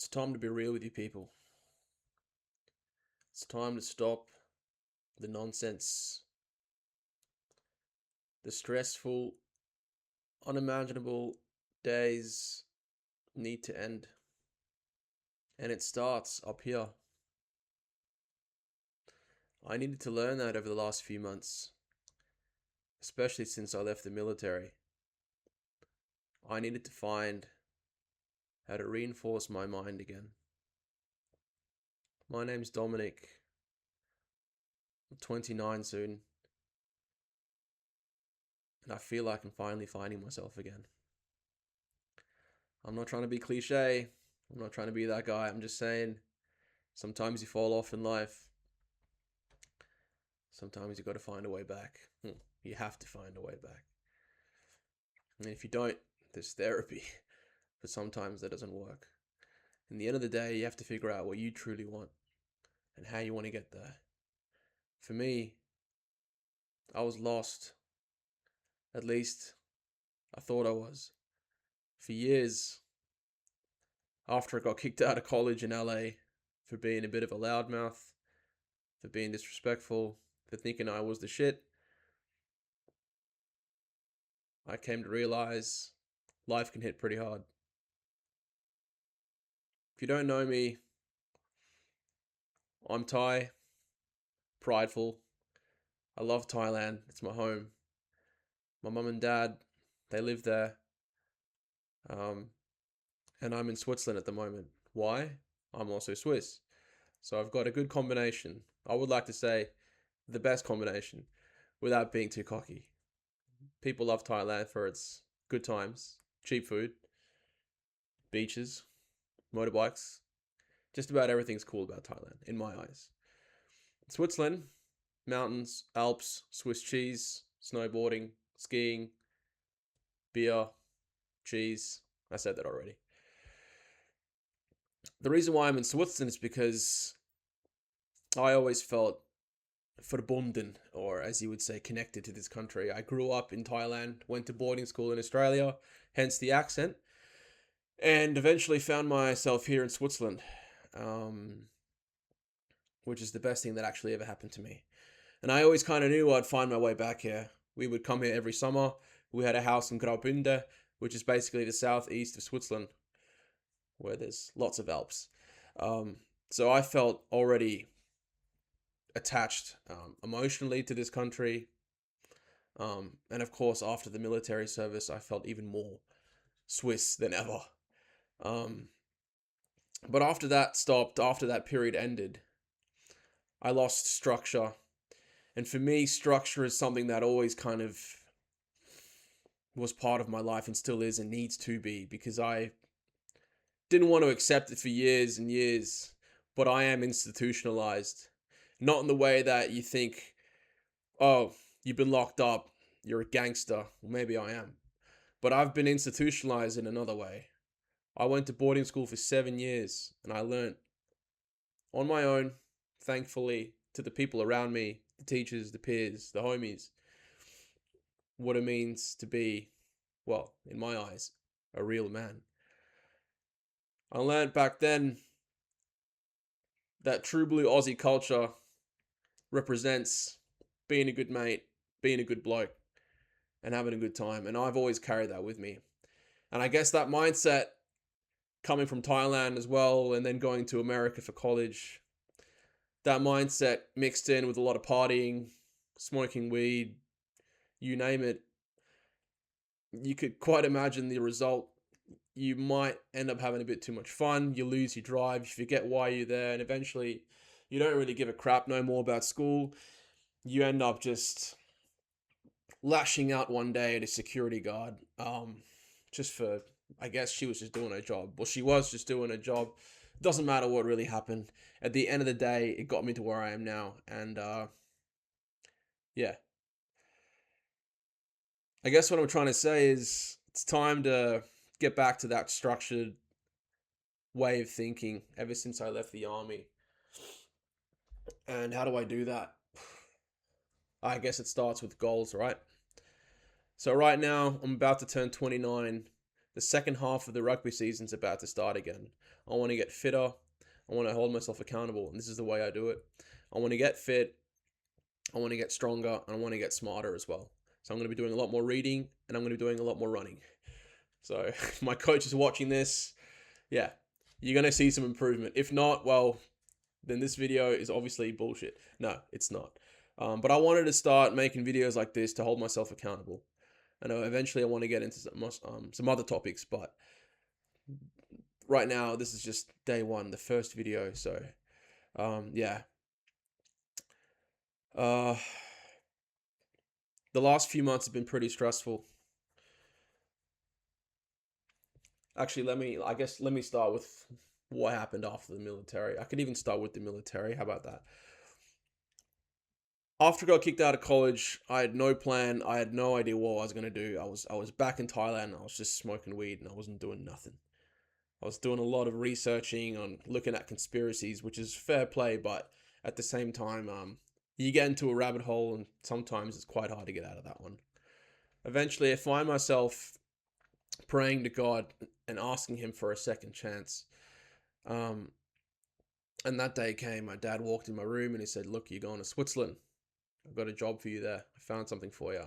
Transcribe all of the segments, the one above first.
It's time to be real with you people. It's time to stop the nonsense, the stressful, unimaginable days need to end. And it starts up here. I needed to learn that over the last few months, especially since I left the military. I needed to find how to reinforce my mind again. My name's Dominic. I'm 29 soon. And I feel like I'm finally finding myself again. I'm not trying to be cliche. I'm not trying to be that guy. I'm just saying sometimes you fall off in life. Sometimes you got to find a way back. You have to find a way back. And if you don't, there's therapy. But sometimes that doesn't work. In the end of the day, you have to figure out what you truly want and how you want to get there. For me, I was lost. At least I thought I was. For years, after I got kicked out of college in LA for being a bit of a loudmouth, for being disrespectful, for thinking I was the shit, I came to realize life can hit pretty hard. If you don't know me, I'm Thai, prideful. I love Thailand. It's my home. My mum and dad, they live there. Um, and I'm in Switzerland at the moment. Why? I'm also Swiss. So I've got a good combination. I would like to say the best combination without being too cocky. People love Thailand for its good times, cheap food, beaches, motorbikes. Just about everything's cool about Thailand, in my eyes. Switzerland, mountains, Alps, Swiss cheese, snowboarding, skiing, beer, cheese. I said that already. The reason why I'm in Switzerland is because I always felt verbunden, or as you would say, connected to this country. I grew up in Thailand, went to boarding school in Australia, hence the accent, and eventually found myself here in Switzerland, um, which is the best thing that actually ever happened to me. And I always kind of knew I'd find my way back here. We would come here every summer. We had a house in Graubünden, which is basically the southeast of Switzerland, where there's lots of Alps. So I felt already attached emotionally to this country. And of course, after the military service, I felt even more Swiss than ever. Um, but after that stopped, after that period ended, I lost structure. And for me, structure is something that always kind of was part of my life and still is and needs to be, because I didn't want to accept it for years and years. But I am institutionalized. Not in the way that you think, oh, you've been locked up, you're a gangster. Well, maybe I am. But I've been institutionalized in another way. I went to boarding school for 7 years and I learned on my own, thankfully, to the people around me, the teachers, the peers, the homies, what it means to be, well, in my eyes, a real man. I learned back then that true blue Aussie culture represents being a good mate, being a good bloke, and having a good time. And I've always carried that with me. And I guess that mindset coming from Thailand as well, and then going to America for college, that mindset mixed in with a lot of partying, smoking weed, you name it, you could quite imagine the result. You might end up having a bit too much fun, you lose your drive, you forget why you're there, and eventually you don't really give a crap no more about school. You end up just lashing out one day at a security guard, just for, I guess she was just doing her job. Well, she was just doing her job. Doesn't matter what really happened. At the end of the day, it got me to where I am now. And yeah, I guess what I'm trying to say is it's time to get back to that structured way of thinking ever since I left the army. And how do I do that? I guess it starts with goals, right? So right now, I'm about to turn 29. The second half of the rugby season's about to start again. I want to get fitter. I want to hold myself accountable, and this is the way I do it. I want to get fit. I want to get stronger, and I want to get smarter as well. So I'm going to be doing a lot more reading, and I'm going to be doing a lot more running. So if my coach is watching this, yeah, you're going to see some improvement. If not, well, then this video is obviously bullshit. No, it's not. But I wanted to start making videos like this to hold myself accountable. And eventually I want to get into some other topics, but right now this is just day one, the first video. So yeah. Uh, the last few months have been pretty stressful. Actually, let me start with what happened after the military. I could even start with the military. How about that? After I got kicked out of college, I had no plan. I had no idea what I was gonna do. I was back in Thailand. I was just smoking weed and I wasn't doing nothing. I was doing a lot of researching on looking at conspiracies, which is fair play, but at the same time, you get into a rabbit hole and sometimes it's quite hard to get out of that one. Eventually, I find myself praying to God and asking Him for a second chance. Um, and that day came. My dad walked in my room and he said, "Look, you're going to Switzerland. I've got a job for you there. I found something for you."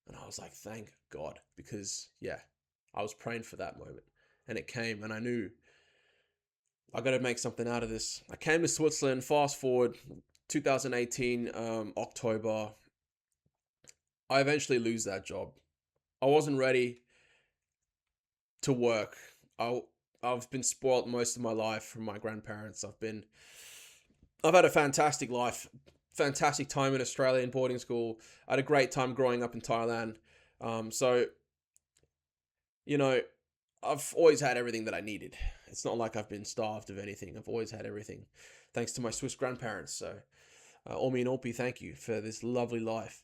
And I was like, thank God, because yeah, I was praying for that moment. And it came, and I knew I got to make something out of this. I came to Switzerland, fast forward 2018, October. I eventually lose that job. I wasn't ready to work. I, I've been spoiled most of my life from my grandparents. I've had a fantastic life, fantastic time in Australia in boarding school. I had a great time growing up in Thailand. So, you know, I've always had everything that I needed. It's not like I've been starved of anything. I've always had everything, thanks to my Swiss grandparents. So, Omi and Opie, thank you for this lovely life.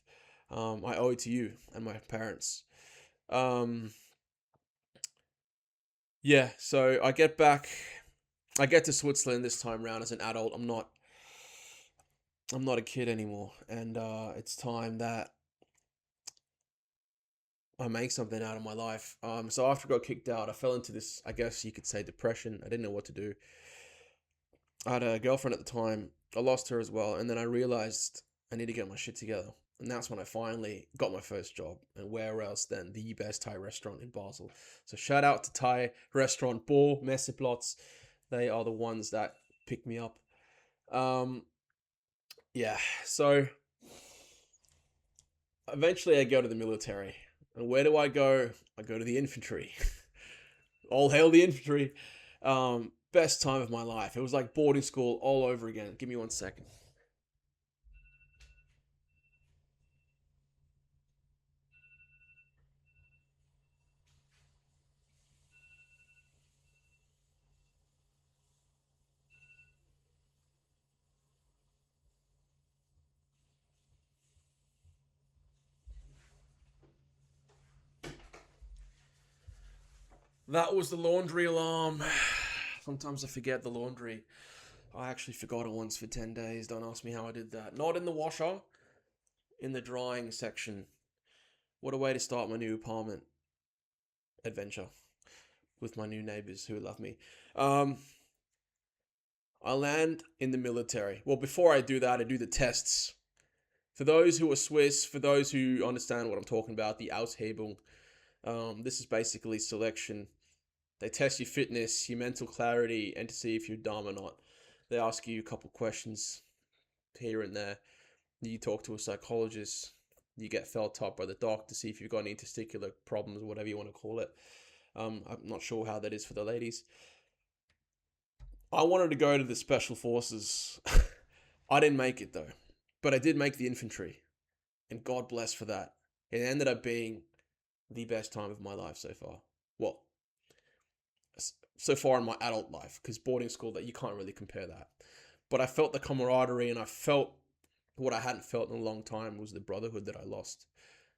I owe it to you and my parents. Um, yeah, so I get back. I get to Switzerland this time round as an adult. I'm not a kid anymore, and it's time that I make something out of my life. So after I got kicked out, I fell into this, I guess you could say, depression. I didn't know what to do. I had a girlfriend at the time. I lost her as well, and then I realized I need to get my shit together. And that's when I finally got my first job. And where else than the best Thai restaurant in Basel? So shout out to Thai restaurant Bo Messeplots. They are the ones that picked me up. Um, yeah. So eventually, I go to the military. And where do I go? I go to the infantry. All hail the infantry. Best time of my life. It was like boarding school all over again. Give me 1 second. That was the laundry alarm. Sometimes I forget the laundry. I actually forgot it once for 10 days. Don't ask me how I did that. Not in the washer, in the drying section. What a way to start my new apartment adventure with my new neighbors who love me. Um, I land in the military. Well, before I do that, I do the tests. For those who are Swiss, for those who understand what I'm talking about, the Aushebung, this is basically selection. They test your fitness, your mental clarity, and to see if you're dumb or not. They ask you a couple questions here and there. You talk to a psychologist. You get felt up by the doc to see if you've got any testicular problems, or whatever you want to call it. I'm not sure how that is for the ladies. I wanted to go to the special forces. I didn't make it though, but I did make the infantry, and God bless for that. It ended up being the best time of my life so far. Well, so far in my adult life, because boarding school, that you can't really compare that. But I felt the camaraderie, and I felt what I hadn't felt in a long time was the brotherhood that I lost.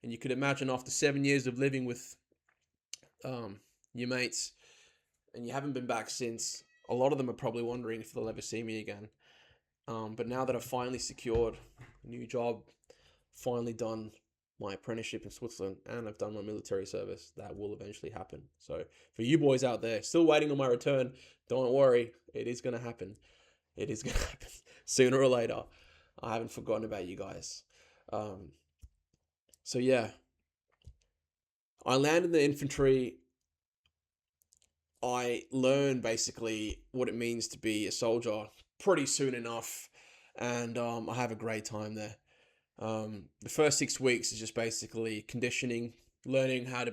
And you could imagine after 7 years of living with your mates, and you haven't been back since. A lot of them are probably wondering if they'll ever see me again. But now that I've finally secured a new job, finally done my apprenticeship in Switzerland and I've done my military service, that will eventually happen. So for you boys out there still waiting on my return, don't worry, it is going to happen. It is going to happen sooner or later. I haven't forgotten about you guys. Um, so yeah, I landed in the infantry. I learned basically what it means to be a soldier pretty soon enough, and I have a great time there. The first 6 weeks is just basically conditioning, learning how to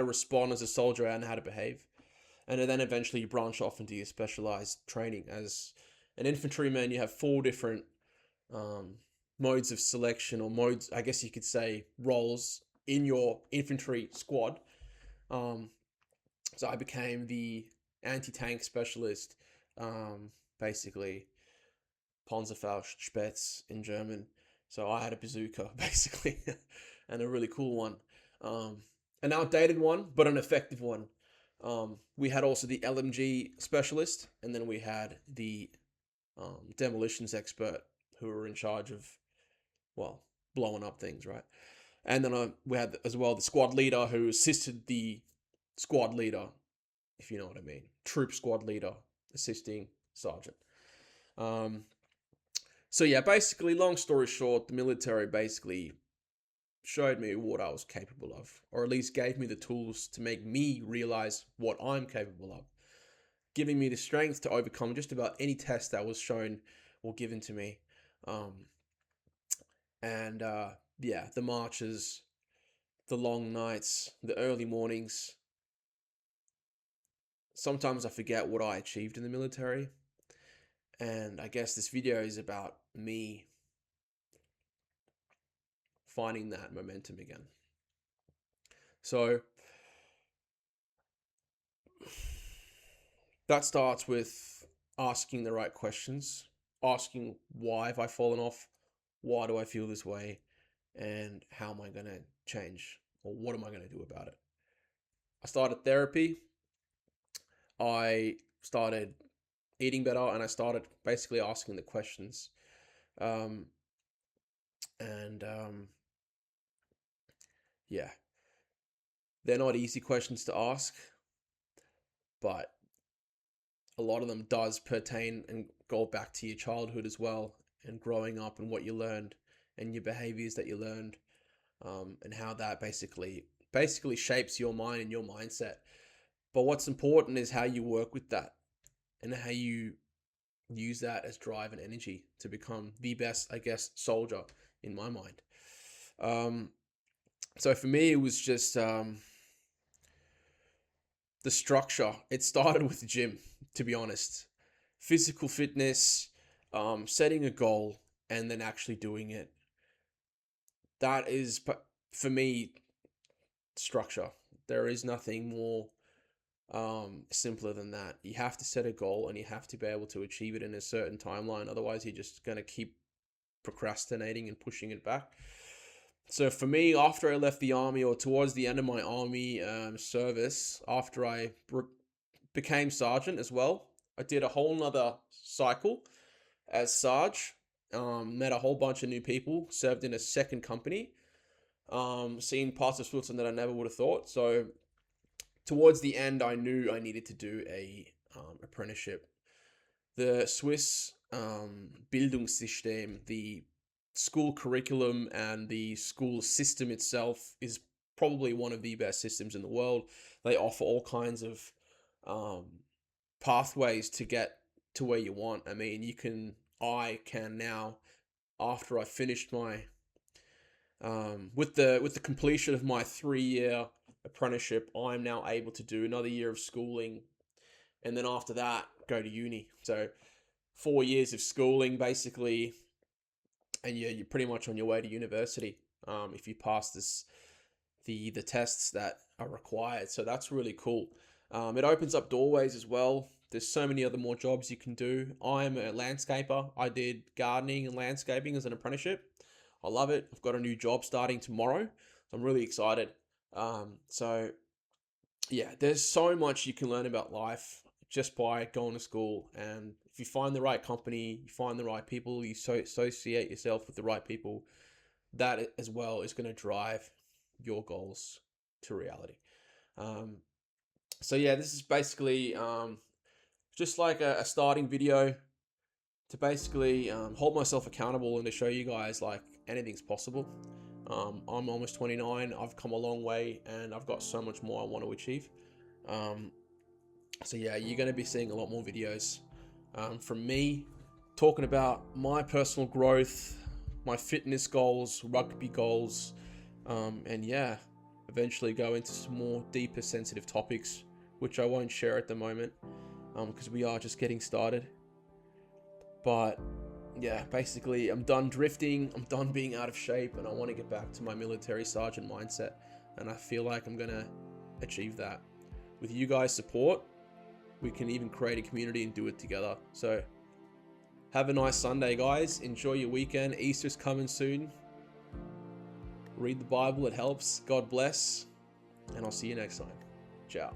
respond as a soldier and how to behave. And then eventually you branch off into your specialized training. As an infantryman, you have four different um, modes of selection, or modes, I guess you could say, roles in your infantry squad. Um, so I became the anti-tank specialist, basically Panzerfaust in German. So I had a bazooka basically, and a really cool one, um, an outdated one, but an effective one. We had also the LMG specialist, and then we had the demolitions expert who were in charge of, well, blowing up things, right? And then we had as well the squad leader who assisted the squad leader, if you know what I mean, troop squad leader assisting sergeant. Um, so yeah, basically, long story short, the military basically showed me what I was capable of, or at least gave me the tools to make me realize what I'm capable of, giving me the strength to overcome just about any test that was shown or given to me. Um, and yeah, the marches, the long nights, the early mornings. Sometimes I forget what I achieved in the military. And I guess this video is about me finding that momentum again. So that starts with asking the right questions, asking why have I fallen off, why do I feel this way, and how am I going to change, or what am I going to do about it. I started therapy. I started eating better, and I started basically asking the questions. Um, and yeah, they're not easy questions to ask, but a lot of them does pertain and go back to your childhood as well, and growing up and what you learned and your behaviors that you learned, and how that basically shapes your mind and your mindset. But what's important is how you work with that and how you use that as drive and energy to become the best, I guess, soldier in my mind. Um, so for me, it was just the structure. It started with the gym, to be honest. Physical fitness, setting a goal, and then actually doing it. That is, for me, structure. There is nothing more simpler than that. You have to set a goal and you have to be able to achieve it in a certain timeline. Otherwise, you're just going to keep procrastinating and pushing it back. So for me, after I left the army, or towards the end of my army service, after I became sergeant as well, I did a whole nother cycle as Sarge. Met a whole bunch of new people, served in a second company, seen parts of Switzerland that I never would have thought. So towards the end, I knew I needed to do a apprenticeship. The Swiss Bildungssystem, the school curriculum and the school system itself is probably one of the best systems in the world. They offer all kinds of um, pathways to get to where you want. I mean, I can now, after I finished my, with the completion of my 3 year apprenticeship, I'm now able to do another year of schooling, and then after that, go to uni. So 4 years of schooling basically, and you're pretty much on your way to university, if you pass the tests that are required. So that's really cool. It opens up doorways as well. There's so many other more jobs you can do. I'm a landscaper. I did gardening and landscaping as an apprenticeship. I love it. I've got a new job starting tomorrow. So I'm really excited. So yeah, there's so much you can learn about life just by going to school. And if you find the right company, you find the right people, you associate yourself with the right people, that as well is going to drive your goals to reality. Um, so yeah, this is basically just like a starting video to basically hold myself accountable and to show you guys like anything's possible. I'm almost 29. I've come a long way, and I've got so much more I want to achieve. Um, so yeah, you're going to be seeing a lot more videos from me talking about my personal growth, my fitness goals, rugby goals, and yeah, eventually go into some more deeper, sensitive topics, which I won't share at the moment because we are just getting started. But yeah, basically, I'm done drifting, I'm done being out of shape, and I want to get back to my military sergeant mindset. And I feel like I'm gonna achieve that. With you guys' support, we can even create a community and do it together. So, have a nice Sunday, guys. Enjoy your weekend. Easter's coming soon. Read the Bible, it helps. God bless. And I'll see you next time. Ciao.